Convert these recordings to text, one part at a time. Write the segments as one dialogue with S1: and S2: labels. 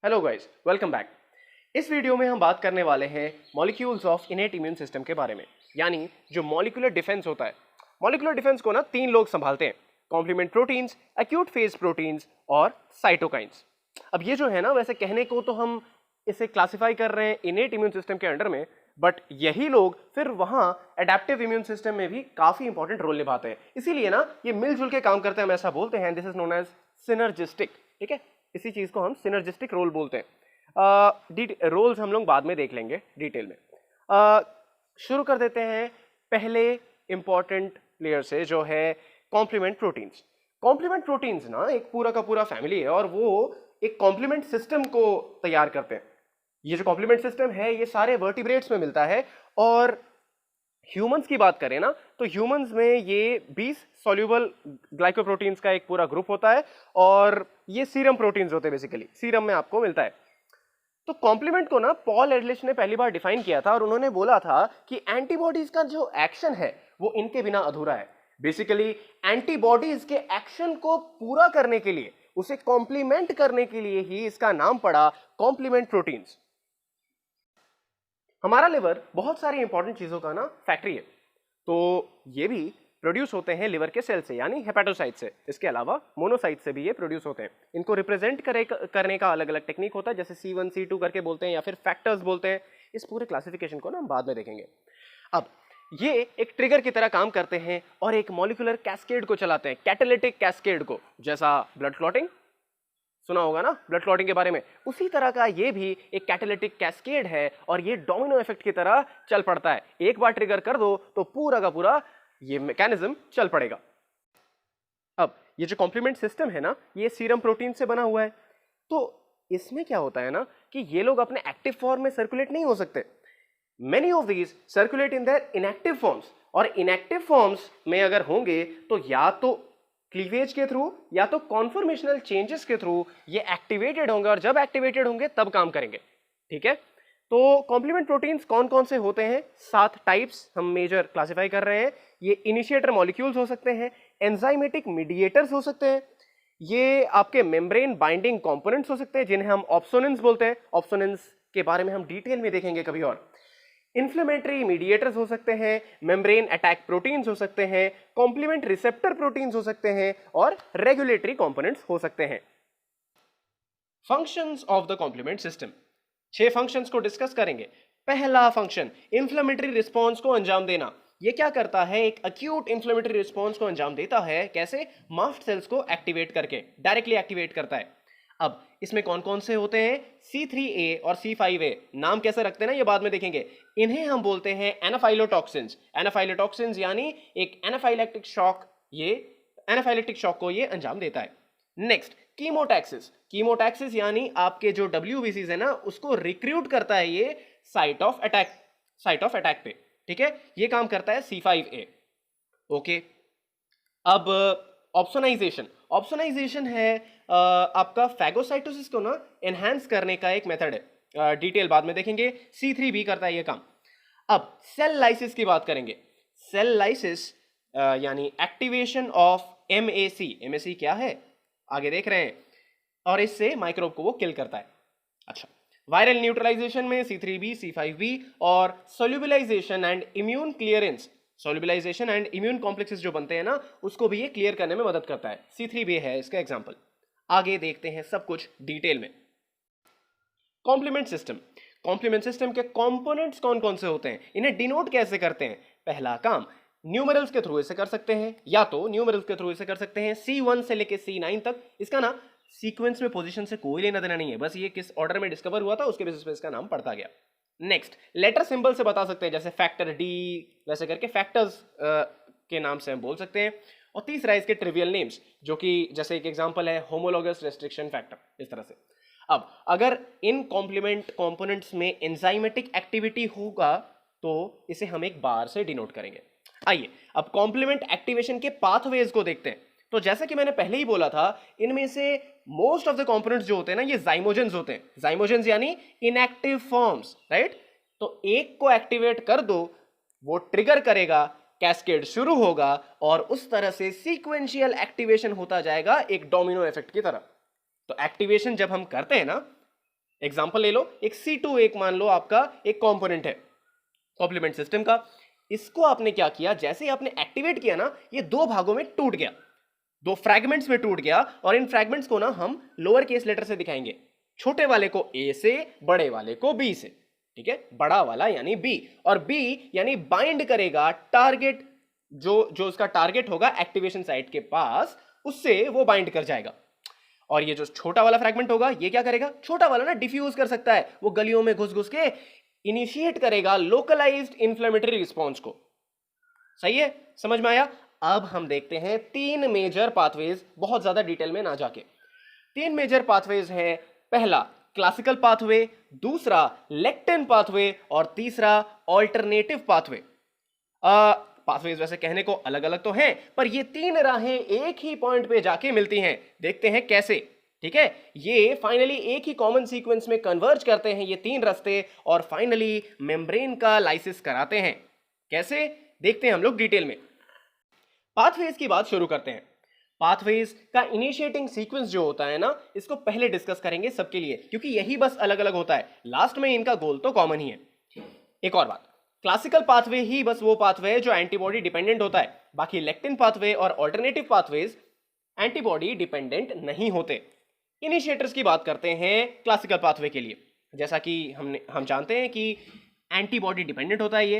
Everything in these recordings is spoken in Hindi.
S1: Hello guys, welcome back. इस वीडियो में हम बात करने वाले हैं मॉलिक्यूल्स ऑफ इनेट इम्यून सिस्टम के बारे में, यानी जो मॉलिक्यूलर डिफेंस होता है। मॉलिक्यूलर डिफेंस को ना तीन लोग संभालते हैं, complement proteins, acute phase proteins और साइटोकाइंस। अब ये जो है ना, वैसे कहने को तो हम इसे क्लासिफाई कर रहे हैं इनेट इम्यून सिस्टम के अंडर में, बट यही लोग फिर वहां एडेप्टिव इम्यून सिस्टम में भी काफी इंपॉर्टेंट रोल निभाते हैं। इसीलिए ना ये मिलजुल के काम करते हैं, हम ऐसा बोलते हैं। This is known as synergistic. ठीक है, इसी चीज को हम सिनर्जिस्टिक रोल बोलते हैं। रोल्स हम लोग बाद में देख लेंगे डिटेल में। शुरू कर देते हैं पहले इंपॉर्टेंट प्लेयर से, जो है कॉम्प्लीमेंट प्रोटीन्स। कॉम्प्लीमेंट प्रोटीन्स ना एक पूरा का पूरा फैमिली है और वो एक कॉम्प्लीमेंट सिस्टम को तैयार करते हैं। ये जो कॉम्प्लीमेंट सिस्टम है ये सारे वर्टिब्रेट्स में मिलता है, और ह्यूमंस की बात करें ना तो ह्यूमंस में ये 20 सॉल्यूबल ग्लाइकोप्रोटीन्स का एक पूरा ग्रुप होता है, और ये सीरम प्रोटीन्स होते हैं। बेसिकली सीरम में आपको मिलता है। तो कॉम्प्लीमेंट को ना पॉल एडलिश ने पहली बार डिफाइन किया था, और उन्होंने बोला था कि एंटीबॉडीज का जो एक्शन है वो इनके बिना अधूरा है। बेसिकली एंटीबॉडीज के एक्शन को पूरा करने के लिए, उसे कॉम्प्लीमेंट करने के लिए ही इसका नाम पड़ा कॉम्प्लीमेंट प्रोटीन्स। हमारा लिवर बहुत सारी इंपॉर्टेंट चीजों का ना फैक्ट्री है, तो ये भी प्रोड्यूस होते हैं लिवर के सेल से, यानी हेपेटोसाइट से। इसके अलावा मोनोसाइट से भी ये प्रोड्यूस होते हैं। इनको रिप्रेजेंट करने का अलग अलग टेक्निक होता है, जैसे C1 C2 करके बोलते हैं या फिर फैक्टर्स बोलते हैं। इस पूरे क्लासिफिकेशन को ना हम बाद में देखेंगे। अब ये एक ट्रिगर की तरह काम करते हैं और एक मॉलिक्यूलर कैस्केड को चलाते हैं, कैटालिटिक कैस्केड को, जैसा ब्लड क्लॉटिंग सुना होगा ना ब्लड क्लॉटिंग के बारे में। उसी तरह का ये भी एक कैटालिटिक कैस्केड है, और ये डोमिनो इफेक्ट की तरह चल पड़ता है। एक बार ट्रिगर कर दो तो पूरा का पूरा ये मैकेनिज्म चल पड़ेगा। अब ये जो कॉम्प्लीमेंट सिस्टम है ना, ये सीरम प्रोटीन से बना हुआ है। तो इसमें क्या होता है ना कि ये लोग अपने एक्टिव फॉर्म में सर्कुलेट नहीं हो सकते। Many of these circulate in their inactive forms, और इनएक्टिव फॉर्म्स में अगर होंगे तो या तो क्लीवेज के थ्रू या तो कॉन्फॉर्मेशनल चेंजेस के थ्रू ये एक्टिवेटेड होंगे, और जब एक्टिवेटेड होंगे तब काम करेंगे। ठीक है, तो कॉम्प्लीमेंट प्रोटीन्स कौन कौन से होते हैं? 7 टाइप्स हम मेजर क्लासिफाई कर रहे हैं। ये इनिशिएटर मॉलिक्यूल्स हो सकते हैं, एंजाइमेटिक मीडिएटर्स हो सकते हैं, ये आपके मेम्ब्रेन बाइंडिंग कंपोनेंट्स हो सकते हैं जिन्हें हम ऑप्सोनेंस बोलते हैं। ऑप्सोनेंस के बारे में हम डिटेल में देखेंगे कभी और। इन्फ्लेमेटरी मीडिएटर्स हो सकते हैं, मेम्ब्रेन अटैक प्रोटीन्स हो सकते हैं, कॉम्प्लीमेंट रिसेप्टर प्रोटीन्स हो सकते हैं, और रेगुलेटरी कंपोनेंट्स हो सकते हैं। Functions of the complement system, 6 functions को डिस्कस करेंगे। पहला फंक्शन, इन्फ्लेमेटरी रिस्पॉन्स को अंजाम देना। ये क्या करता है? एक एक्यूट इन्फ्लेमेटरी रिस्पॉन्स को अंजाम देता है। कैसे? मास्ट सेल्स को एक्टिवेट करके, डायरेक्टली एक्टिवेट करता है। अब इसमें कौन कौन से होते हैं? C3A और C5A। नाम कैसे रखते हैं ना, ये बाद में देखेंगे। इन्हें हम बोलते हैं एनाफाइलोटॉक्सिन्स। एनाफाइलोटॉक्सिन्स यानी एक एनाफाइलेक्टिक शॉक, ये एनाफाइलेक्टिक शॉक को ये अंजाम देता है। Next, chemotaxis. कीमोटैक्सिस यानी आपके जो WBCs है ना, उसको रिक्रूट करता है ये साइट ऑफ अटैक पे। ठीक है, ये काम करता है C5A। ओके, अब ऑप्सोनाइजेशन है आपका फैगोसाइटोसिस को ना एनहांस करने का एक मेथड है। डिटेल बाद में देखेंगे। C3B करता है ये काम। अब सेल लाइसिस की बात करेंगे। सेल लाइसिस यानी एक्टिवेशन ऑफ MAC क्या है आगे देख रहे हैं, और इससे माइक्रोब को वो किल करता है। अच्छा, वायरल न्यूट्रलाइजेशन में C3B C5B, और solubilization and immune clearance, solubilization and immune complexes जो बनते हैं ना, उसको भी ये क्लियर करने में मदद करता है। C3B है इसका एग्जांपल। आगे देखते हैं सब कुछ डिटेल में। कॉम्प्लीमेंट सिस्टम के कंपोनेंट्स कौन कौन से होते हैं, इन्हें डिनोट कैसे करते हैं? पहला काम, न्यूमेरल्स के थ्रू इसे कर सकते हैं, या तो न्यूमेरल्स के थ्रू इसे कर सकते हैं C1 से लेके C9 तक। इसका ना सीक्वेंस में पोजीशन से कोई लेना देना नहीं है, बस ये किस ऑर्डर में डिस्कवर हुआ था उसके बेसिस पे इसका नाम पड़ता गया। नेक्स्ट, लेटर सिंबल से बता सकते हैं, जैसे फैक्टर D, वैसे करके फैक्टर्स के नाम से हम बोल सकते हैं। और तीसरा इसके ट्रिवियल नेम्स, जो कि जैसे एक एग्जांपल है होमोलोगस रेस्ट्रिक्शन फैक्टर, इस तरह से। अब अगर इन कॉम्प्लीमेंट कंपोनेंट्स में एंजाइमेटिक एक्टिविटी होगा तो इसे हम एक बार से डिनोट करेंगे। आइए अब कॉम्प्लीमेंट एक्टिवेशन के पाथवेज को देखते हैं। तो जैसा कि मैंने पहले ही बोला था, इनमें से मोस्ट ऑफ द कंपोनेंट्स जो होते हैं ना, ये जाइमोजेंस होते हैं। जाइमोजेंस यानी इनएक्टिव फॉर्म्स, राइट? तो एक को एक्टिवेट कर दो, वो ट्रिगर करेगा, कैस्केड शुरू होगा, और उस तरह से सीक्वेंशियल एक्टिवेशन होता जाएगा एक डोमिनो इफेक्ट की तरह। तो एक्टिवेशन जब हम करते हैं ना, एग्जाम्पल ले लो, एक C2 एक मान लो आपका एक कंपोनेंट है कॉम्प्लीमेंट सिस्टम का। इसको आपने क्या किया, जैसे ही आपने एक्टिवेट किया ना, ये दो भागों में टूट गया, दो फ्रैगमेंट्स में टूट गया। और इन फ्रैगमेंट्स को ना हम लोअर केस लेटर से दिखाएंगे, छोटे वाले को A से, बड़े वाले को B से। ठीक है, बड़ा वाला यानी B, और B यानी बाइंड करेगा टारगेट, जो उसका टारगेट होगा एक्टिवेशन साइट के पास, उससे वो बाइंड कर जाएगा। और ये जो छोटा वाला फ्रैगमेंट होगा, ये क्या करेगा, छोटा वाला ना डिफ्यूज कर सकता है, वो गलियों में घुस घुस के इनिशिएट करेगा लोकलाइज्ड इन्फ्लेमेटरी रिस्पॉन्स को। सही है, समझ में आया। अब हम देखते हैं तीन मेजर पाथवेज, बहुत ज्यादा डिटेल में ना जाके। तीन मेजर पाथवेज हैं, पहला क्लासिकल पाथवे, दूसरा लेक्टिन पाथवे, और तीसरा ऑल्टरनेटिव पाथवे। पाथवेज वैसे कहने को अलग अलग तो हैं, पर ये तीन राहें एक ही पॉइंट पे जाके मिलती हैं। देखते हैं कैसे। ठीक है, ये फाइनली एक ही कॉमन सीक्वेंस में कन्वर्ज करते हैं ये तीन रास्ते, और फाइनली मेम्ब्रेन का लाइसिस कराते हैं। कैसे, देखते हैं हम लोग डिटेल में। पाथवेज की बात शुरू करते हैं। पाथवेज का इनिशिएटिंग सीक्वेंस जो होता है ना, इसको पहले डिस्कस करेंगे सबके लिए, क्योंकि यही बस अलग अलग होता है, लास्ट में इनका गोल तो कॉमन ही है। एक और बात, क्लासिकल पाथवे ही बस वो पाथवे है जो एंटीबॉडी डिपेंडेंट होता है, बाकी लेक्टिन पाथवे और ऑल्टरनेटिव पाथवेज एंटीबॉडी डिपेंडेंट नहीं होते। इनिशिएटर्स की बात करते हैं क्लासिकल पाथवे के लिए। जैसा कि हम जानते हैं कि एंटीबॉडी डिपेंडेंट होता है ये,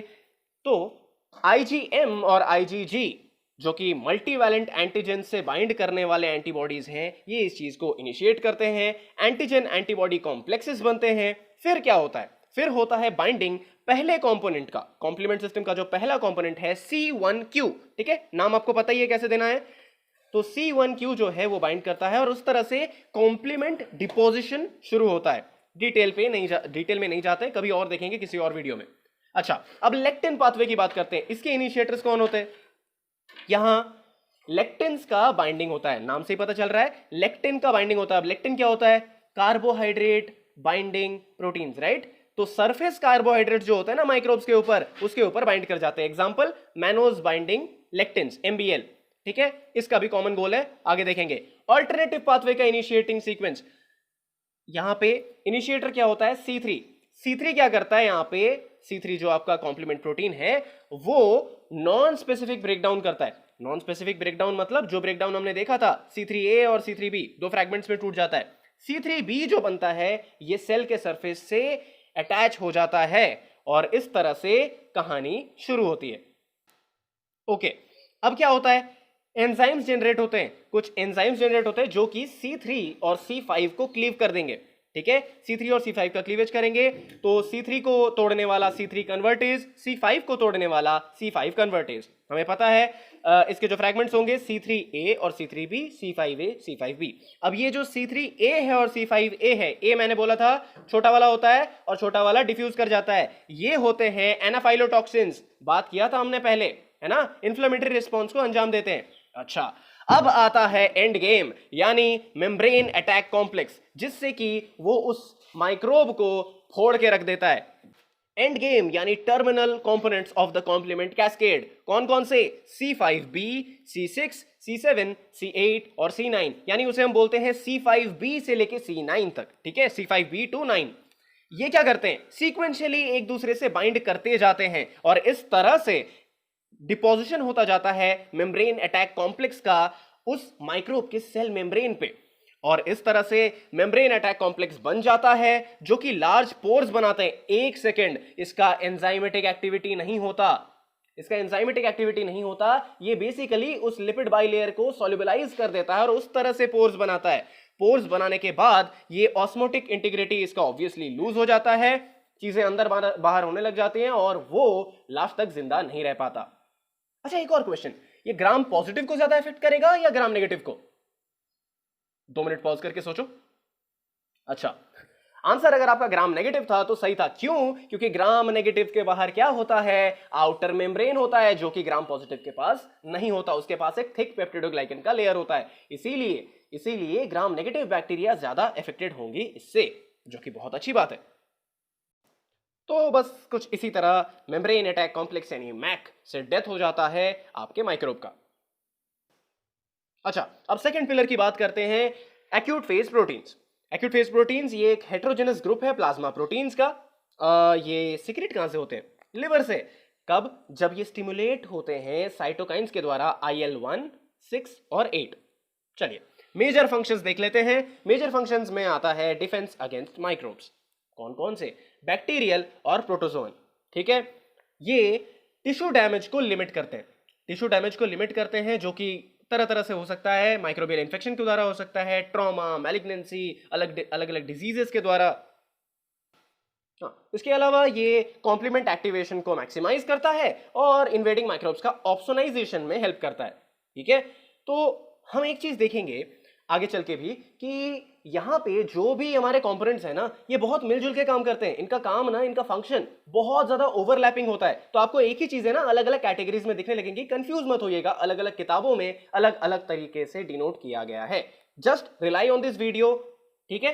S1: तो IgM और IgG जो कि मल्टीवैलेंट एंटीजन से बाइंड करने वाले एंटीबॉडीज हैं, ये इस चीज को इनिशिएट करते हैं, एंटीजन एंटीबॉडी कॉम्प्लेक्सेस बनते हैं। फिर क्या होता है, फिर होता है बाइंडिंग पहले कंपोनेंट का, कॉम्प्लीमेंट सिस्टम का जो पहला कंपोनेंट है C1Q। ठीक है, नाम आपको पता ही है कैसे देना है। तो C1Q जो है वो बाइंड करता है, और उस तरह से कॉम्प्लीमेंट डिपोजिशन शुरू होता है। डिटेल में नहीं जाते, कभी और देखेंगे किसी और वीडियो में। अच्छा, अब लेक्टिन पाथवे की बात करते हैं। इसके इनिशिएटर्स कौन होते हैं? यहां लेक्टिन्स का बाइंडिंग होता है, नाम से ही पता चल रहा है लेक्टिन का बाइंडिंग होता है। अब लेक्टिन क्या होता है? Carbohydrate binding proteins, right. तो सरफेस कार्बोहाइड्रेट जो होता है ना माइक्रोब्स के ऊपर, उसके ऊपर बाइंड कर जाते हैं। Example mannose binding lectins, MBL। ठीक है, इसका भी कॉमन गोल है, आगे देखेंगे। ऑल्टरनेटिव पाथवे का इनिशिएटिंग सीक्वेंस, यहां पे इनिशिएटर क्या होता है? C3 क्या करता है? यहां पे C3 जो आपका कॉम्प्लीमेंट प्रोटीन है, वो नॉन स्पेसिफिक ब्रेकडाउन करता है। नॉन स्पेसिफिक ब्रेकडाउन मतलब जो ब्रेकडाउन हमने देखा था C3A और C3B, दो फ्रैगमेंट्स में टूट जाता है। C3B जो बनता है, ये सेल के सरफेस से अटैच हो जाता है, और इस तरह से कहानी शुरू होती है। ओके, अब क्या होता है? एंजाइम्स जनरेट होते हैं, कुछ एंजाइम्स जनरेट होते हैं जो कि C3 और C5 को क्लीव कर देंगे। ठीक है, C3 और C5 का क्लीवेज करेंगे, तो C3 को तोड़ने वाला C3 कन्वर्टेज, C5 को तोड़ने वाला C5 कन्वर्टेज। हमें पता है इसके जो फ्रैगमेंट्स होंगे C3A और C3B, C5A, C5B। अब ये जो C3A है और C5A है, A मैंने बोला था छोटा वाला होता है और छोटा वाला डिफ्यूज कर जाता है, ये होते हैं एनाफाइलोटॉक्सिन्स। बात किया था हमने पहले, है ना, इन्फ्लेमेटरी रिस्पॉन्स को अंजाम देते हैं। अच्छा, अब आता है एंड गेम, यानी मेम्ब्रेन अटैक कॉम्प्लेक्स, जिससे कि वो उस माइक्रोब को फोड़ के रख देता है। एंड गेम यानी terminal components of the complement cascade, कौन कौन से? C5B, C6, C7, C8 और C9, यानी उसे हम बोलते हैं C5B से लेके C9 तक। ठीक है, C5B to 9। ये क्या करते हैं? सीक्वेंशियली एक दूसरे से बाइंड करते जाते हैं, और इस तरह से डिपोजिशन होता जाता है मेम्ब्रेन अटैक कॉम्प्लेक्स का उस माइक्रोब के सेल मेम्ब्रेन पे, और इस तरह से मेम्ब्रेन अटैक कॉम्प्लेक्स बन जाता है, जो कि लार्ज पोर्स बनाते हैं। एक सेकेंड, इसका एंजाइमेटिक एक्टिविटी नहीं होता, ये बेसिकली उस लिपिड बाइलेयर को सॉल्युबलाइज कर देता है और उस तरह से पोर्स बनाता है। पोर्स बनाने के बाद ये ऑस्मोटिक इंटीग्रिटी इसका ऑब्वियसली लूज हो जाता है, चीजें अंदर बाहर होने लग जाती हैं, और वो लास्ट तक जिंदा नहीं रह पाता। अच्छा, एक और क्वेश्चन, ये ग्राम पॉजिटिव को ज्यादा इफेक्ट करेगा या ग्राम नेगेटिव को? 2 मिनट पॉज करके सोचो। अच्छा, आंसर अगर आपका ग्राम नेगेटिव था तो सही था। क्यों? क्योंकि ग्राम नेगेटिव के बाहर क्या होता है? आउटर मेम्ब्रेन होता है, जो कि ग्राम पॉजिटिव के पास नहीं होता। उसके पास एक थिक पेप्टिडोग्लाइकन का लेयर होता है। इसीलिए ग्राम नेगेटिव बैक्टीरिया ज्यादा अफेक्टेड होंगी इससे, जो कि बहुत अच्छी बात है। तो बस कुछ इसी तरह मेम्ब्रेन अटैक कॉम्प्लेक्स यानी मैक से डेथ हो जाता है आपके माइक्रोब का। अच्छा, अब सेकंड पिलर की बात करते हैं, acute phase proteins. Acute phase proteins ये एक हेटेरोजेनस ग्रुप है प्लाज्मा प्रोटीन्स का। ये सीक्रेट कहां से होते हैं? लिवर से। कब? जब ये स्टिमुलेट होते हैं साइटोकाइंस के द्वारा IL-1, 6 और 8। चलिए मेजर फंक्शंस देख लेते हैं। मेजर फंक्शंस में आता है डिफेंस अगेंस्ट माइक्रोब्स। कौन कौन से? बैक्टीरियल और प्रोटोजोन। ठीक है, ये टिश्यू डैमेज को लिमिट करते हैं। टिश्यू डैमेज को लिमिट करते हैं जो कि तरह तरह से हो सकता है, माइक्रोबियल इन्फेक्शन के द्वारा हो सकता है, ट्रॉमा, मैलिग्नेंसी, अलग अलग डिजीजेस के द्वारा। इसके अलावा ये कॉम्प्लीमेंट एक्टिवेशन को मैक्सिमाइज करता है और इन्वेडिंग माइक्रोब्स का ऑप्सोनाइजेशन में हेल्प करता है। ठीक है, तो हम एक चीज देखेंगे आगे चल के भी कि यहाँ पे जो भी हमारे कंपोनेंट्स है ना, ये बहुत मिलजुल के काम करते हैं। इनका काम ना, इनका फंक्शन बहुत ज्यादा ओवरलैपिंग होता है। तो आपको एक ही चीज है ना अलग अलग कैटेगरीज में दिखने लगेंगी, कंफ्यूज मत होइएगा। अलग अलग किताबों में अलग अलग तरीके से डिनोट किया गया है। Just rely on this video. ठीक है,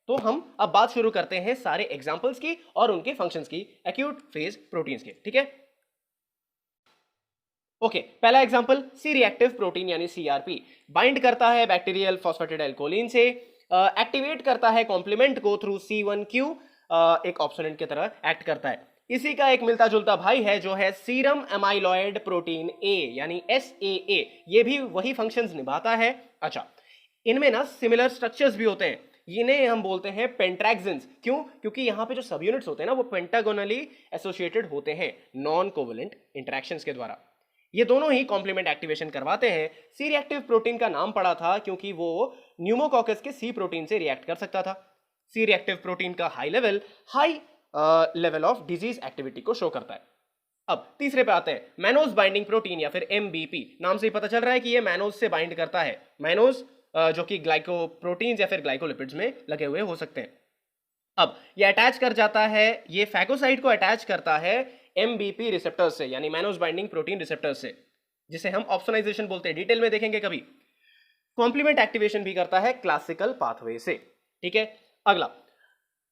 S1: तो हम अब बात शुरू करते हैं सारे एग्जाम्पल्स की और उनके फंक्शंस की, एक्यूट फेज प्रोटीन्स के। ठीक है, ओके, पहला एग्जांपल सी रिएक्टिव प्रोटीन यानी CRP बाइंड करता है बैक्टीरियल फॉस्फेटिडाइल कोलिन से, एक्टिवेट करता है कॉम्प्लीमेंट को थ्रू C1Q, एक ऑप्सोनेंट की तरह एक्ट करता है। इसी का एक मिलता जुलता भाई है जो है सीरम एमाइलॉयड प्रोटीन A यानी SAA, ये भी वही फंक्शंस निभाता है। अच्छा, इनमें ना सिमिलर स्ट्रक्चर्स भी होते हैं। इन्हें हम बोलते हैं पेंट्रैक्सिन्स। क्यों? क्योंकि यहाँ पे जो सब यूनिट्स होते हैं ना वो पेंटागोनली एसोसिएटेड होते हैं नॉन कोवलेंट इंटरेक्शंस के द्वारा। ये दोनों ही कॉम्प्लीमेंट एक्टिवेशन करवाते हैं। सी रिएक्टिव प्रोटीन का नाम पड़ा था क्योंकि वो न्यूमोकॉकस के सी प्रोटीन से रिएक्ट कर सकता था। सी रिएक्टिव प्रोटीन का high level of disease activity को शो करता है। अब तीसरे पे आते हैं, मैनोज बाइंडिंग प्रोटीन या फिर MBP। नाम से ही पता चल रहा है कि ये मैनोज से बाइंड करता है। मैनोज जो कि ग्लाइकोप्रोटीन्स या फिर ग्लाइकोलिपिड्स में लगे हुए हो सकते हैं। अब ये अटैच कर जाता है, ये फैगोसाइट को अटैच करता है MBP रिसेप्टर से यानी मैनोज बाइंडिंग प्रोटीन रिसेप्टर से, जिसे हम ऑप्सोनाइजेशन बोलते हैं। डिटेल में देखेंगे कभी। कॉम्प्लीमेंट एक्टिवेशन भी करता है क्लासिकल पाथवे से। ठीक है, अगला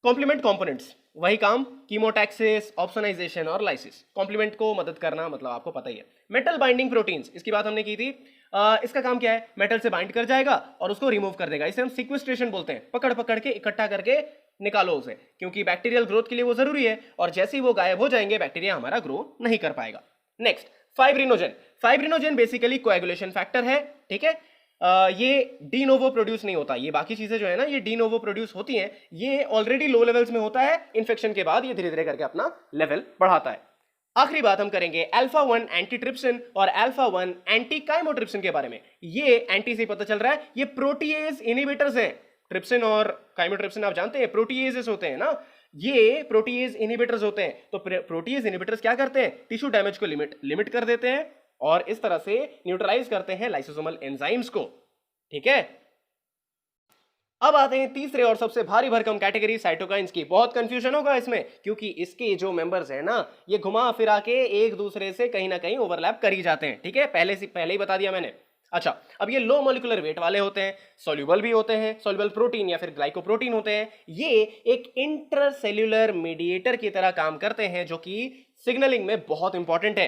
S1: कॉम्प्लीमेंट कंपोनेंट्स, वही काम, कीमोटैक्सिस, ऑप्सोनाइजेशन और लाइसिस। कॉम्प्लीमेंट को मदद करना मतलब आपको पता ही है। मेटल बाइंडिंग प्रोटीन्स, इसकी बात हमने की थी। इसका काम क्या है? मेटल से बाइंड कर जाएगा और उसको रिमूव कर देगा। इसे हम सिक्वेस्ट्रेशन बोलते हैं। पकड़ पकड़ के इकट्ठा करके निकालो उसे, क्योंकि बैक्टीरियल ग्रोथ के लिए वो जरूरी है और जैसे ही वो गायब हो जाएंगे बैक्टीरिया हमारा ग्रो नहीं कर पाएगा। Next, fibrinogen. Fibrinogen basically coagulation factor है। ठीक है, ये डी नोवो प्रोड्यूस नहीं होता। ये बाकी चीजें जो है ना ये डी नोवो प्रोड्यूस होती हैं। ये ऑलरेडी लो लेवल्स में होता है, इन्फेक्शन के बाद ये धीरे धीरे करके अपना लेवल बढ़ाता है। आखिरी बात हम करेंगे अल्फा-1 एंटीट्रिप्सिन और अल्फा-1 एंटीकाइमोट्रिप्सिन के बारे में। ये एंटी से पता चल रहा है, ये प्रोटीएज इनहिबिटर्स हैं। ट्रिप्सिन और काइमोट्रिप्सिन आप जानते हैं प्रोटीएजेस होते हैं ना, ये प्रोटीएज इनहिबिटर्स होते हैं। तो प्रोटीएज इनहिबिटर्स क्या करते हैं? टिश्यू डैमेज को लिमिट कर देते हैं और इस तरह से न्यूट्रलाइज करते हैं लाइसोसोमल एंजाइम्स को। ठीक है, अब आते हैं तीसरे और सबसे भारी भरकम कैटेगरी, साइटोकाइंस की। बहुत कंफ्यूजन होगा इसमें क्योंकि इसके जो मेंबर्स हैं ना ये घुमा फिरा के एक दूसरे से कहीं ना कहीं ओवरलैप कर ही जाते हैं। ठीक है, पहले ही बता दिया मैंने। अच्छा, अब ये लो मॉलिक्यूलर वेट वाले होते हैं, सॉल्युबल भी होते हैं, सॉल्युबल प्रोटीन या फिर ग्लाइकोप्रोटीन होते हैं। ये एक इंट्रासेल्युलर मीडिएटर की तरह काम करते हैं जो कि सिग्नलिंग में बहुत इंपॉर्टेंट है।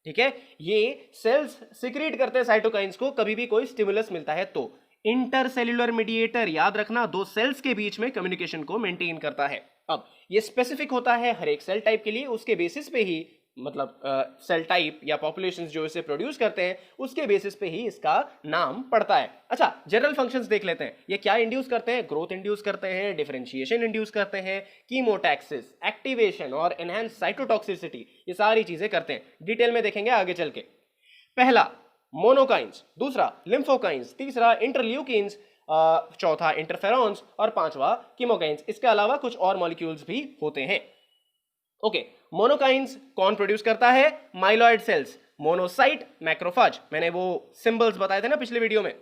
S1: ठीक है, ये सेल्स सिक्रीट करते हैं साइटोकाइंस को कभी भी कोई स्टिमुलस मिलता है तो। इंटरसेल्युलर मीडिएटर, याद रखना, दो सेल्स के बीच में कम्युनिकेशन को मेंटेन करता है। अब ये स्पेसिफिक होता है हर एक सेल टाइप के लिए, उसके बेसिस पे ही मतलब सेल टाइप या पॉपुलेशंस जो इसे प्रोड्यूस करते हैं उसके बेसिस पे ही इसका नाम पड़ता है। अच्छा, जनरल फंक्शंस देख लेते हैं। ये क्या इंड्यूस करते हैं? ग्रोथ इंड्यूस करते हैं, डिफरेंशिएशन इंड्यूस करते हैं, कीमोटैक्सिस, एक्टिवेशन और एनहांस साइटोटॉक्सिसिटी, ये सारी चीजें करते हैं। डिटेल में देखेंगे आगे चल के। पहला मोनोकाइंस, दूसरा लिम्फोकाइंस, तीसरा इंटरल्यूकिन्स, चौथा इंटरफेरॉन्स और पांचवा कीमोकाइंस। इसके अलावा कुछ और मॉलिक्यूल्स भी होते हैं। ओके, मोनोकाइंस कौन प्रोड्यूस करता है? Myeloid cells, monocyte, macrophage. मैंने वो सिंबल्स बताए थे ना पिछले वीडियो में।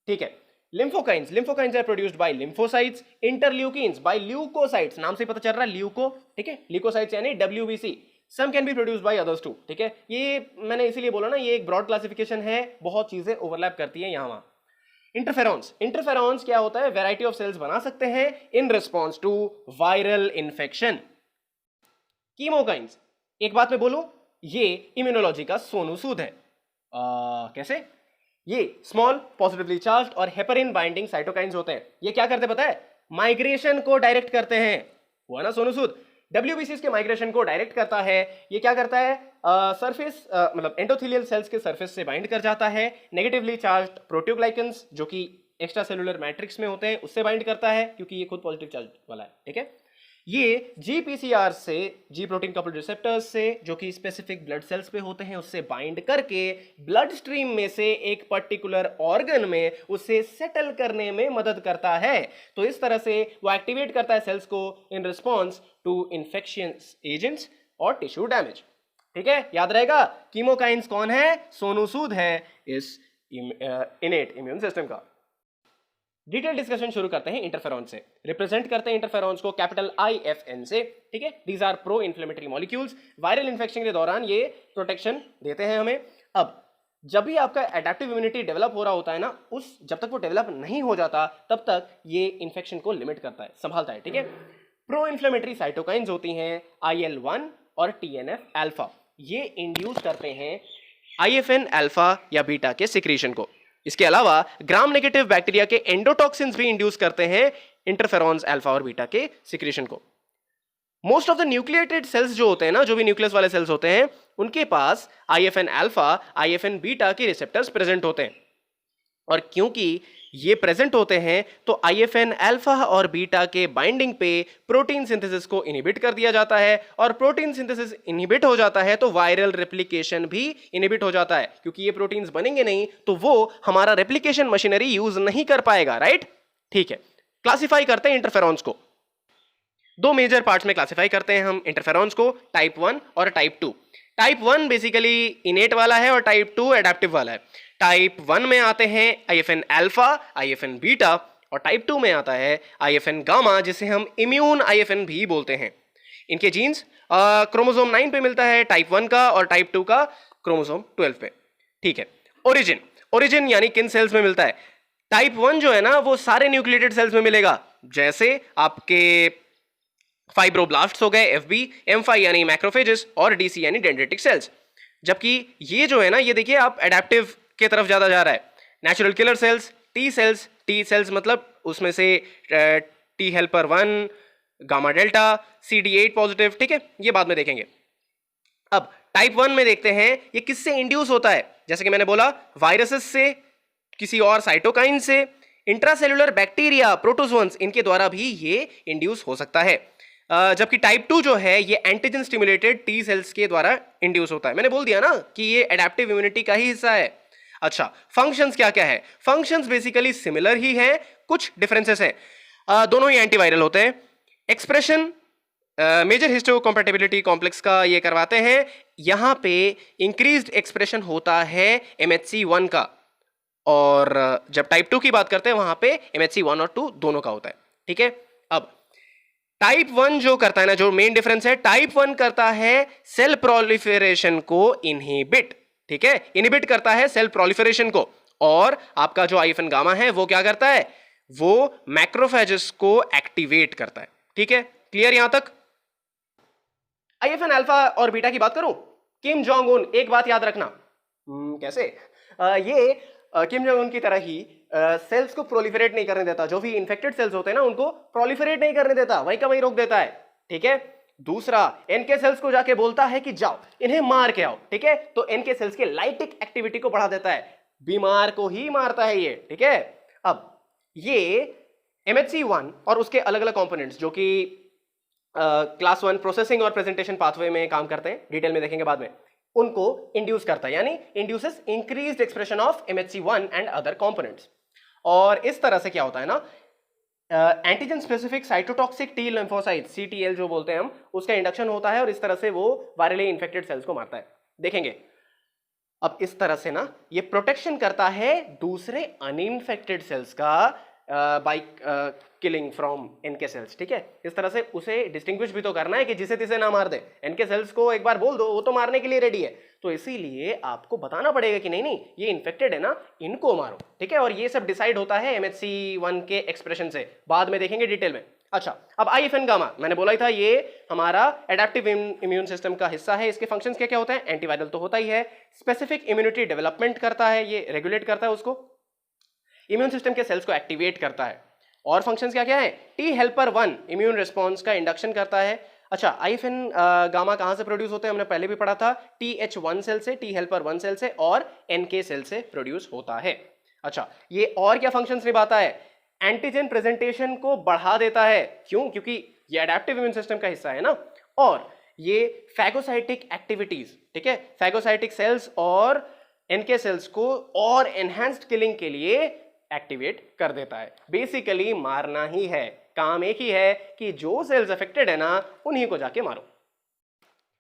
S1: ठीक है, lymphokines are produced by lymphocytes, interleukins by leukocytes. नाम से पता चल रहा है ल्यूको। ठीक है, ल्यूकोसाइट्स यानी WBC। Some can be produced by others too. ठीक है, ये मैंने इसीलिए बोला ना ये एक ब्रॉड क्लासिफिकेशन है, बहुत चीजें ओवरलैप करती हैं यहां वहां। इंटरफेरॉन्स क्या होता है? वैरायटी ऑफ सेल्स बना सकते हैं in response to viral infection. Chemokines, एक बात मैं बोलूं, ये इम्यूनोलॉजी का सोनू सूद है। कैसे? ये स्मॉल पॉजिटिवली चार्ज्ड और हेपरिन बाइंडिंग साइटोकाइंस होते हैं। ये क्या करते पता है? माइग्रेशन को डायरेक्ट करते हैं, हुआ ना सोनू सूद? WBCs के माइग्रेशन को डायरेक्ट करता है। ये क्या करता है? सरफेस मतलब एंडोथेलियल सेल्स के सरफेस से बाइंड कर जाता है। नेगेटिवली चार्ज्ड प्रोटियोग्लाइकन्स जो कि एक्स्ट्रा सेलुलर मैट्रिक्स में होते हैं उससे बाइंड करता है, क्योंकि ये खुद पॉजिटिव चार्ज वाला है, ठीक है। ये GPCR से, जी प्रोटीन कपल्ड रिसेप्टर्स से, जो कि स्पेसिफिक ब्लड सेल्स पे होते हैं, उससे बाइंड करके ब्लड स्ट्रीम में से एक पर्टिकुलर ऑर्गन में उसे सेटल करने में मदद करता है। तो इस तरह से वो एक्टिवेट करता है सेल्स को in response to infectious agents और टिश्यू डैमेज, ठीक है। याद रहेगा कीमोकाइंस कौन है? सोनू सूद है इस इनेट इम्यून सिस्टम का। डिटेल डिस्कशन शुरू करते हैं इंटरफेरॉन से। रिप्रेजेंट करते हैं इंटरफेरॉन्स को कैपिटल IFN से, ठीक है। These are pro inflammatory molecules. Viral infection के दौरान ये प्रोटेक्शन देते हैं हमें। अब जब भी आपका एडेप्टिव इम्यूनिटी डेवलप हो रहा होता है ना, उस जब तक वो डेवलप नहीं हो जाता तब तक ये इन्फेक्शन को लिमिट करता है, संभालता है, ठीक है। प्रो इन्फ्लेमेटरी साइटोकाइंस होती हैं IL-1 और TNF अल्फा। ये इंड्यूस करते हैं IFN अल्फा या बीटा के सिक्रीशन को। इसके अलावा ग्राम नेगेटिव बैक्टीरिया के एंडोटॉक्सिन्स भी इंड्यूस करते हैं इंटरफेरॉन्स अल्फा और बीटा के सिक्रीशन को। Most of the nucleated cells जो होते हैं ना, जो भी न्यूक्लियस वाले सेल्स होते हैं, उनके पास IFN अल्फा, IFN बीटा के रिसेप्टर्स प्रेजेंट होते हैं। और क्योंकि ये प्रेजेंट होते हैं तो IFN अल्फा और बीटा के बाइंडिंग पे प्रोटीन सिंथेसिस को इनहिबिट कर दिया जाता है, और प्रोटीन सिंथेसिस इनहिबिट हो जाता है तो वायरल रेप्लिकेशन भी इनहिबिट हो जाता है, क्योंकि ये प्रोटीन्स बनेंगे नहीं तो वो हमारा रेप्लिकेशन मशीनरी यूज नहीं कर पाएगा, राइट? ठीक है। क्लासिफाई करते हैं इंटरफेरॉन्स को। दो मेजर पार्ट्स में क्लासिफाई करते हैं हम इंटरफेरॉन्स को, टाइप 1 और टाइप 2। टाइप 1 बेसिकली इनेट वाला है और टाइप 2 एडेप्टिव वाला है। टाइप 1 में आते हैं IFN अल्फा, IFN बीटा, और टाइप 2 में आता है IFN गामा, जिसे हम इम्यून IFN भी बोलते हैं। इनके जीन्स क्रोमोसोम 9 पे मिलता है टाइप 1 का, और टाइप 2 का क्रोमोसोम 12 पे, ठीक है। ओरिजिन यानी किन सेल्स में मिलता है? टाइप 1 जो है ना वो सारे न्यूक्लिएटेड सेल्स में मिलेगा, जैसे आपके फाइब्रोब्लास्ट्स हो गए FB, M5 यानी मैक्रोफेजेस, और DC यानी डेंड्रिटिक सेल्स। जबकि ये जो है ना, ये देखिए आप एडेप्टिव के तरफ ज्यादा जा रहा है। Natural killer cells, T cells मतलब उसमें से T helper 1, gamma delta, CD8 positive, ठीक है, ये बाद में देखेंगे। अब टाइप 1 में देखते हैं ये किससे इंड्यूस होता है। जैसे कि मैंने बोला, वायरसेस से, किसी और साइटोकाइन से, इंट्रासेलुलर बैक्टीरिया, प्रोटोजोन्स, इनके द्वारा भी ये इंड्यूस हो सकता है। जबकि टाइप 2 जो है ये एंटीजन स्टिमुलेटेड टी सेल्स के द्वारा इंड्यूस होता है। मैंने बोल दिया ना कि ये एडेप्टिव इम्यूनिटी का ही हिस्सा है। अच्छा, फंक्शंस क्या क्या है? फंक्शंस बेसिकली सिमिलर ही हैं, कुछ डिफरेंसेस हैं। दोनों ही एंटीवायरल होते हैं। एक्सप्रेशन मेजर हिस्टोकम्पैटिबिलिटी कॉम्प्लेक्स का ये करवाते हैं। यहां पे इंक्रीज्ड एक्सप्रेशन होता है MHC1 का, और जब टाइप 2 की बात करते हैं वहां पे MHC1 और 2 दोनों का होता है, ठीक है। अब टाइप 1 जो करता है ना, जो मेन डिफरेंस है, टाइप 1 करता है सेल प्रोलिफरेशन को इनहिबिट, ठीक है, इनहिबिट करता है सेल प्रोलिफरेशन को। और आपका जो IFN गामा है वो क्या करता है? वो मैक्रोफेजेस को एक्टिवेट करता है, ठीक है। क्लियर यहां तक? IFN अल्फा और बीटा की बात करूं, किम जोंग उन, एक बात याद रखना। कैसे? ये किम जोंग उन की तरह ही सेल्स को प्रोलिफरेट नहीं करने देता। जो भी इन्फेक्टेड सेल्स होते हैं ना, उनको प्रोलिफरेट नहीं करने देता, वहीं का वहीं रोक देता है, ठीक है। दूसरा, NK सेल्स को जाके बोलता है कि जाओ इन्हें मार के आओ, ठीक है। तो NK सेल्स के लाइटिक एक्टिविटी को बढ़ा देता है, बीमार को ही मारता है ये, ठीक है। अब ये MHC1 और उसके अलग अलग कंपोनेंट्स जो कि क्लास 1 प्रोसेसिंग और प्रेजेंटेशन पाथवे में काम करते हैं, डिटेल में देखेंगे बाद में, उनको इंड्यूस करता है, यानी induces increased expression of MHC1 and other components. और इस तरह से क्या होता है ना, antigen specific cytotoxic T lymphocyte, CTL जो बोलते हैं हम, उसका इंडक्शन होता है, और इस तरह से वो वायरली इन्फेक्टेड सेल्स को मारता है, देखेंगे। अब इस तरह से ना ये प्रोटेक्शन करता है दूसरे अनइन्फेक्टेड सेल्स का by killing from NK cells, ठीक है। इस तरह से उसे डिस्टिंग्विश भी तो करना है कि जिसे तिसे ना मार दे। NK सेल्स को एक बार बोल दो, वो तो मारने के लिए रेडी है, तो इसीलिए आपको बताना पड़ेगा कि नहीं नहीं ये इन्फेक्टेड है ना, इनको मारो, ठीक है। और ये सब डिसाइड होता है MHC1 के एक्सप्रेशन से, बाद में देखेंगे डिटेल में। अच्छा, अब IFN गामा, मैंने बोला ही था ये हमारा एडेप्टिव इम्यून सिस्टम का हिस्सा है। इसके फंक्शंस क्या क्या होते हैं? एंटीवायरल तो होता ही है, स्पेसिफिक इम्यूनिटी डेवलपमेंट करता है, ये रेगुलेट करता है उसको, इम्यून सिस्टम के सेल्स को एक्टिवेट करता है, और फंक्शंस क्या क्या है? टी हेल्पर 1 इम्यून रिस्पॉन्स का इंडक्शन करता है। अच्छा, आईएफएन गामा कहां से प्रोड्यूस होते हैं? हमने पहले भी पढ़ा था, TH1 सेल से, टी हेल्पर 1 सेल से और NK सेल से प्रोड्यूस होता है। अच्छा, ये और क्या फंक्शंस निभाता है? एंटीजन प्रेजेंटेशन को बढ़ा देता है। क्यों? क्योंकि ये एडेप्टिव इम्यून सिस्टम का हिस्सा है ना। और ये फैगोसाइटिक एक्टिविटीज, ठीक है, फैगोसाइटिक सेल्स और एनके सेल्स को और एनहांस्ड किलिंग के लिए एक्टिवेट कर देता है। बेसिकली मारना ही है, काम एक ही है कि जो सेल्स अफेक्टेड है ना उन्हीं को जाके मारो।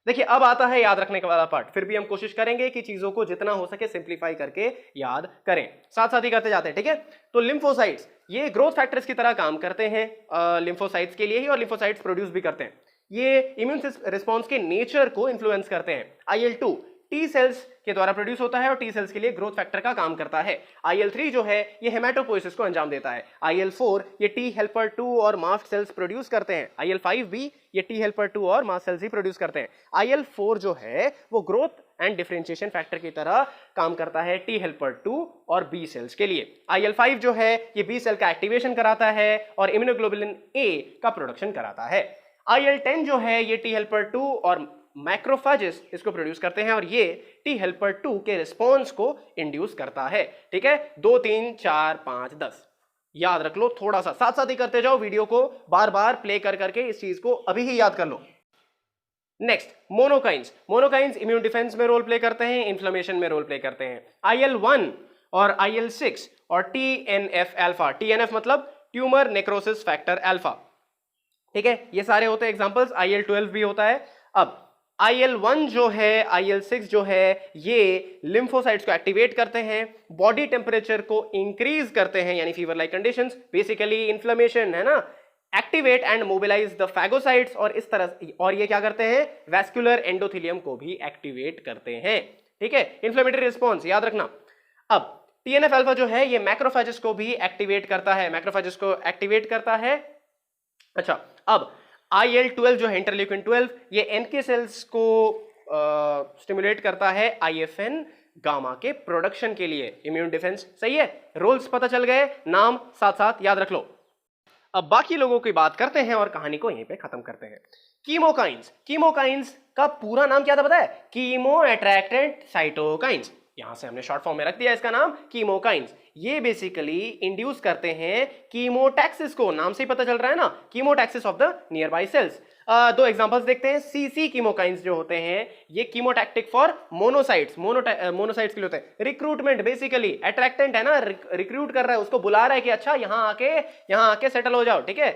S1: देखिए, अब आता है याद रखने का वाला पार्ट। फिर भी हम कोशिश करेंगे कि चीजों को जितना हो सके सिंप्लीफाई करके याद करें, साथ साथ ही करते जाते हैं, ठीक है। तो लिम्फोसाइट्स ये ग्रोथ फैक्टर्स की तरह काम करते हैं लिम्फोसाइट्स के लिए ही, और लिम्फोसाइट्स प्रोड्यूस भी करते हैं। ये इम्यून रिस्पॉन्स के नेचर को इन्फ्लुएंस करते हैं। IL-2 टी सेल्स के द्वारा प्रोड्यूस होता है और टी सेल्स के लिए ग्रोथ फैक्टर का काम करता है। IL-3 जो है ये हेमाटोपोइसिस को अंजाम देता है। IL-4 ये टी हेल्पर 2 और मास्ट सेल्स प्रोड्यूस करते हैं। IL-5 भी ये टी हेल्पर 2 और मास्ट सेल्स ही प्रोड्यूस करते हैं। IL-4 जो है वो ग्रोथ एंड डिफरेंशिएशन फैक्टर की तरह काम करता है टी हेल्पर 2 और बी सेल्स के लिए। IL-5 जो है ये बी सेल का एक्टिवेशन कराता है और इम्यूनोग्लोबुलिन A का प्रोडक्शन कराता है। IL-10 जो है ये टी हेल्पर 2 और मैक्रोफेजेस इसको प्रोड्यूस करते हैं और ये टी हेल्पर 2 के रिस्पॉन्स को इंड्यूस करता है। ठीक है, 2 3 4 5 10 याद रख लो। थोड़ा सा साथ साथ ही करते जाओ, वीडियो को बार बार प्ले कर करके इस चीज को अभी ही याद कर लो। नेक्स्ट, मोनोकाइंस। मोनोकाइंस इम्यून डिफेंस में रोल प्ले करते हैं, इन्फ्लेमेशन में रोल प्ले करते हैं। IL-1 और IL-6 और TNF अल्फा। TNF मतलब ट्यूमर नेक्रोसिस फैक्टर अल्फा, ठीक है, ये सारे होते हैं एग्जांपल्स। IL-12 भी होता है। अब IL-1 जो है, IL-6 जो है, ये लिम्फोसाइट्स को एक्टिवेट करते हैं, बॉडी टेम्परेचर को इंक्रीज करते हैं यानी fever like conditions, basically inflammation है ना, activate and mobilize the phagocytes, और इस तरह, और ये क्या करते हैं, वैस्कुलर एंडोथेलियम को भी एक्टिवेट करते हैं। ठीक है, इन्फ्लेमेटरी रिस्पॉन्स याद रखना। अब TNF अल्फा जो है ये मैक्रोफेजेस को भी एक्टिवेट करता है, मैक्रोफेजेस को एक्टिवेट करता है। अच्छा, अब IL-12 जो है, इंटरल्यूकिन 12, ये NK सेल्स को स्टिमुलेट करता है IFN गामा के प्रोडक्शन के लिए, इम्यून डिफेंस। सही है, रोल्स पता चल गए, नाम साथ साथ याद रख लो। अब बाकी लोगों की बात करते हैं और कहानी को यहीं पे खत्म करते हैं। कीमोकाइंस। कीमोकाइंस का पूरा नाम क्या था पता है? Chemo attractant cytokines. यहां से हमने शॉर्ट फॉर्म में रख दिया इसका नाम कीमोकाइंस। ये बेसिकली इंड्यूस करते हैं कीमोटैक्सिस को, नाम से ही पता चल रहा है ना, chemotaxis of the nearby cells. दो एग्जांपल्स देखते हैं। CC कीमोकाइंस जो होते हैं ये कीमोटैक्टिक फॉर मोनोसाइट्स, मोनोसाइट्स के लिए होते हैं। रिक्रूटमेंट, बेसिकली अट्रैक्टेंट है ना, रिक्रूट कर रहा है, उसको बुला रहा है कि अच्छा यहां आके सेटल हो जाओ। ठीक है,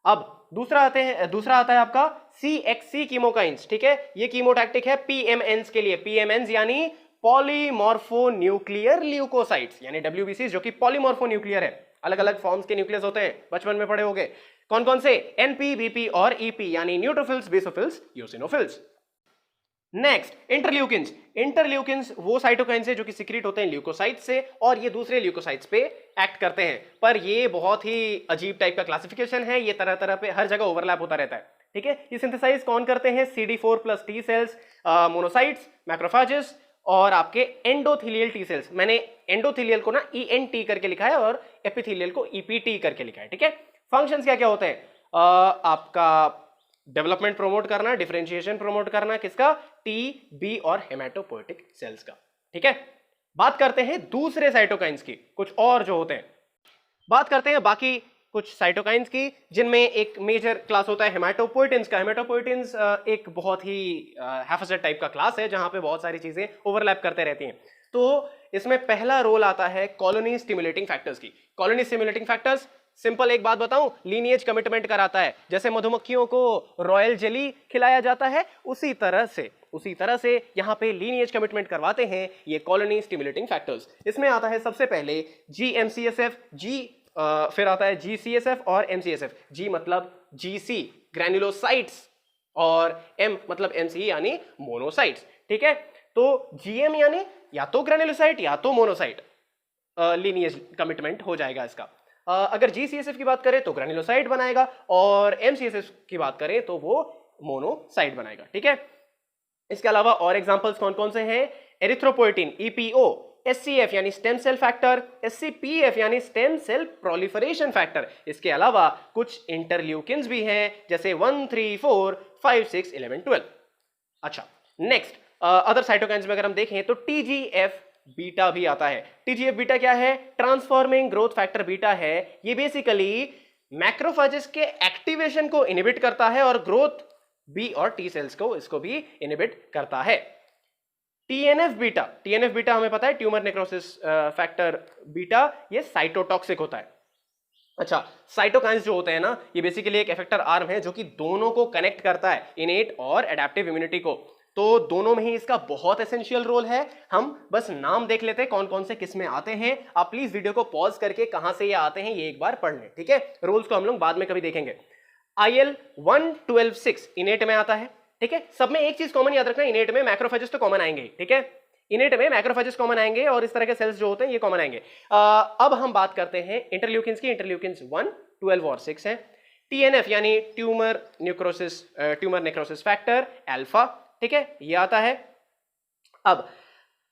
S1: अब दूसरा आता है आपका CXC कीमोकाइंस। ठीक है, ये कीमोटैक्टिक है PMNs के लिए। PMNs यानी पॉलीमॉर्फोन्यूक्लियर ल्यूकोसाइट्स, यानी WBCs, जो कि पॉलीमॉर्फोन्यूक्लियर है, अलग अलग फॉर्म्स के न्यूक्लियस होते हैं, बचपन में पढ़े होंगे। कौन कौन से? NP, BP और EP, यानी neutrophils, basophils, eosinophils. Next, interleukins. Interleukins वो साइटोकाइंस है जो कि सिक्रीट होते हैं ल्यूकोसाइट से, और ये दूसरे ल्यूकोसाइट्स पे एक्ट करते हैं। पर ये बहुत ही अजीब टाइप का क्लासिफिकेशन है, ये तरह तरह पे हर जगह ओवरलैप होता रहता है। ठीक है, ये सिंथेसाइज कौन करते हैं? CD4+ T sales, monocytes, macrophages और आपके एंडोथेलियल टी सेल्स। मैंने एंडोथेलियल को ना ENT करके लिखा है और एपिथेलियल को EPT करके लिखा है। ठीक है, फंक्शंस क्या क्या होते हैं? आपका डेवलपमेंट प्रोमोट करना, डिफरेंशिएशन प्रोमोट करना, किसका? T, B और हेमाटोपोएटिक सेल्स का। ठीक है, बात करते हैं दूसरे साइटोकाइंस की, कुछ और जो होते हैं। बात करते हैं बाकी कुछ साइटोकाइंस की, जिनमें एक मेजर क्लास होता है हेमाटोपोएटिन्स का। हेमाटोपोएटिन्स एक बहुत ही हैफेजेड टाइप का क्लास है जहां पे बहुत सारी चीजें ओवरलैप करते रहती हैं। तो इसमें पहला रोल आता है कॉलोनी स्टिमुलेटिंग फैक्टर्स की। कॉलोनी स्टिमुलेटिंग फैक्टर्स, सिंपल एक बात बताऊं, लीनिएज कमिटमेंट कराता है। जैसे मधुमक्खियों को रॉयल जेली खिलाया जाता है, उसी तरह से यहाँ पे लीनिएज कमिटमेंट करवाते हैं ये कॉलोनी स्टिमुलेटिंग फैक्टर्स। इसमें आता है सबसे पहले GM-CSF, फिर आता है GCSF और MCSF। G मतलब GC ग्रैन्युलोसाइट्स और M मतलब MC यानी मोनोसाइट्स। ठीक है, तो GM यानी या तो ग्रैन्युलोसाइट या तो मोनोसाइट, लीनिएज कमिटमेंट हो जाएगा इसका। अगर GCSF की बात करें तो ग्रैन्युलोसाइट बनाएगा, और MCSF की बात करें तो वो मोनोसाइट बनाएगा। ठीक है, इसके अलावा और एग्जांपल्स कौन कौन से हैं? एरिथ्रोपोएटिन EPO, SCF यानी स्टेम सेल फैक्टर, SCPF यानी स्टेम सेल प्रोलिफरेशन फैक्टर। इसके अलावा कुछ इंटरल्यूकिन्स भी हैं जैसे 1, 3, 4, 5, 6, 11, 12। अच्छा, नेक्स्ट अदर साइटोकाइन्स में अगर हम देखें तो TGF बीटा भी आता है। TGF बीटा क्या है? ट्रांसफॉर्मिंग ग्रोथ फैक्टर बीटा है। ये बेसिकली मैक्रोफेजेस के एक्टिवेशन को इनहिबिट करता है और ग्रोथ बी और टी सेल्स को इसको भी इनहिबिट करता है। TNF बीटा हमें पता है ट्यूमर नेक्रोसिस फैक्टर बीटा, ये साइटोटॉक्सिक होता है। अच्छा, साइटोकाइन्स जो होते हैं ना, ये बेसिकली एक इफेक्टर आर्म है जो कि दोनों को कनेक्ट करता है, इनेट और एडेप्टिव इम्यूनिटी को। तो दोनों में ही इसका बहुत एसेंशियल रोल है। हम बस नाम देख लेते हैं कौन कौन से किस में आते हैं। आप प्लीज वीडियो को पॉज करके कहां से ये आते हैं ये एक बार पढ़ लें, ठीक है? रोल्स को हम लोग बाद में कभी देखेंगे। IL-112-6 इनेट में आता है, ठीक है? सब में एक चीज कॉमन याद रखना, इनेट में मैक्रोफेजेस तो कॉमन आएंगे, ठीक है? इनेट में मैक्रोफेजेस कॉमन आएंगे और इस तरह के सेल्स जो होते हैं ये कॉमन आएंगे। अब हम बात करते हैं इंटरल्यूकिन्स की। इंटरल्यूकिन्स 1, 12 और 6 है। TNF यानी ट्यूमर नेक्रोसिस फैक्टर अल्फा, ठीक है, ये आता है। अब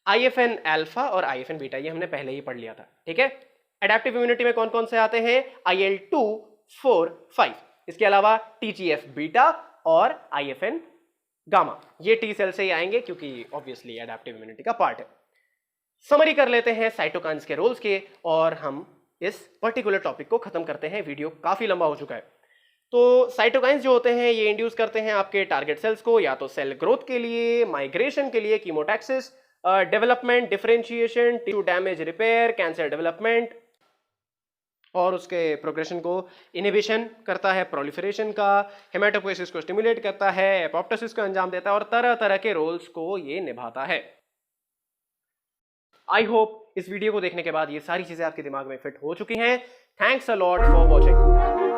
S1: IFN अल्फा और IFN बीटा ये हमने पहले ही पढ़ लिया था, ठीक है? एडेप्टिव इम्यूनिटी में कौन कौन से आते हैं? IL-2, 4, 5। इसके अलावा TGF बीटा और IFN गामा, ये टी सेल से ही आएंगे क्योंकि ऑब्वियसली एडेप्टिव इम्यूनिटी का पार्ट है। समरी कर लेते हैं साइटोकाइन्स के रोल्स के और हम इस पर्टिकुलर टॉपिक को खत्म करते हैं। वीडियो काफी लंबा हो चुका है। तो साइटोकाइन्स जो होते हैं ये इंड्यूस करते हैं आपके टारगेट सेल्स को या तो सेल ग्रोथ के लिए, माइग्रेशन के लिए, chemotaxis, development, differentiation, tissue damage repair, cancer development, और उसके प्रोग्रेशन को इनहिबिशन करता है, प्रोलिफरेशन का, हेमेटोपोइसिस को स्टिमुलेट करता है, एपोप्टोसिस को अंजाम देता है और तरह तरह के रोल्स को ये निभाता है। आई होप इस वीडियो को देखने के बाद ये सारी चीजें आपके दिमाग में फिट हो चुकी हैं। Thanks a lot for watching.